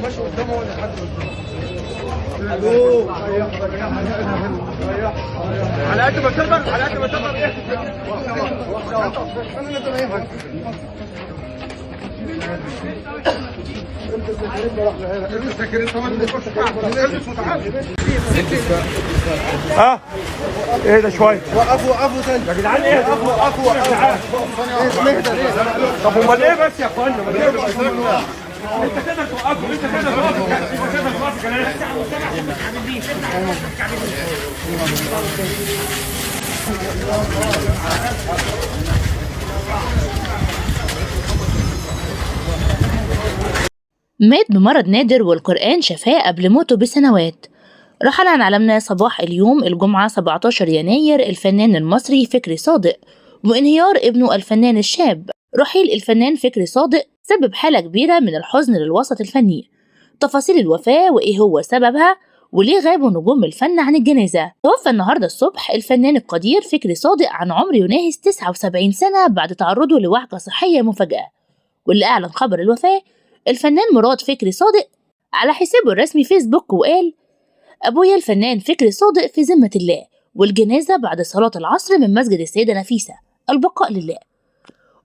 ماشي قدامه ولا حد الو على قد ما تقدر على قد ما تقدر ايه ها ايه ده شويه وقفوا ثاني يا جدعان ايه وقفوا طب امال ايه بس يا اخوانا انت تقدر توقفه انت تقدر توقفه انت تقدر توقفه كمان مات بمرض نادر والقرآن شفاه قبل موته بسنوات. رحل عن عالمنا صباح اليوم الجمعة 17 يناير الفنان المصري فكري صادق، وانهيار ابنه الفنان الشاب. رحيل الفنان فكري صادق سبب حالة كبيرة من الحزن للوسط الفني. تفاصيل الوفاة وإيه هو سببها وليه غابوا نجوم الفن عن الجنازة. توفى النهاردة الصبح الفنان القدير فكري صادق عن عمر يناهز 79 سنة بعد تعرضه لوعكة صحية مفاجئة. واللي أعلن خبر الوفاة الفنان مراد فكري صادق على حسابه الرسمي فيسبوك، وقال: أبويا الفنان فكري صادق في ذمة الله، والجنازة بعد صلاة العصر من مسجد السيدة نفيسة، البقاء لله.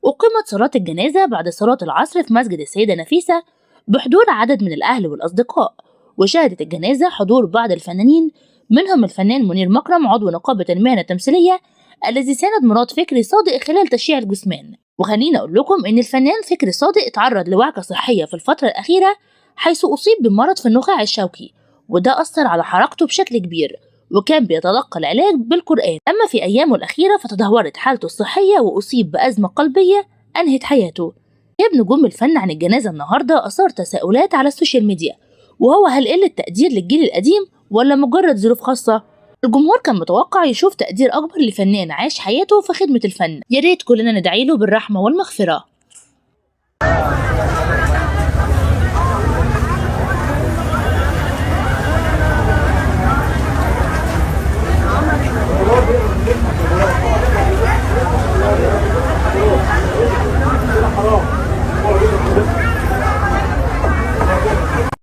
أقيمت صلاة الجنازة بعد صلاة العصر في مسجد السيدة نفيسة بحضور عدد من الأهل والأصدقاء، وشهدت الجنازة حضور بعض الفنانين منهم الفنان منير مكرم عضو نقابة المهنة التمثيلية الذي ساند مراد فكري صادق خلال تشييع الجثمان. وخليني أقول لكم إن الفنان فكري صادق اتعرض لوعكة صحية في الفترة الأخيرة، حيث أصيب بمرض في النخاع الشوكي، وده أثر على حركته بشكل كبير، وكان بيتلقى العلاج بالقرآن. أما في أيامه الأخيرة فتدهورت حالته الصحية وأصيب بأزمة قلبية أنهت حياته. غياب نجوم الفن عن الجنازة النهاردة أثار تساؤلات على السوشيال ميديا، وهو هل قلة تقدير للجيل القديم ولا مجرد ظروف خاصة؟ الجمهور كان متوقع يشوف تقدير أكبر لفنان عاش حياته في خدمة الفن. ياريت كلنا ندعيله بالرحمة والمغفرة.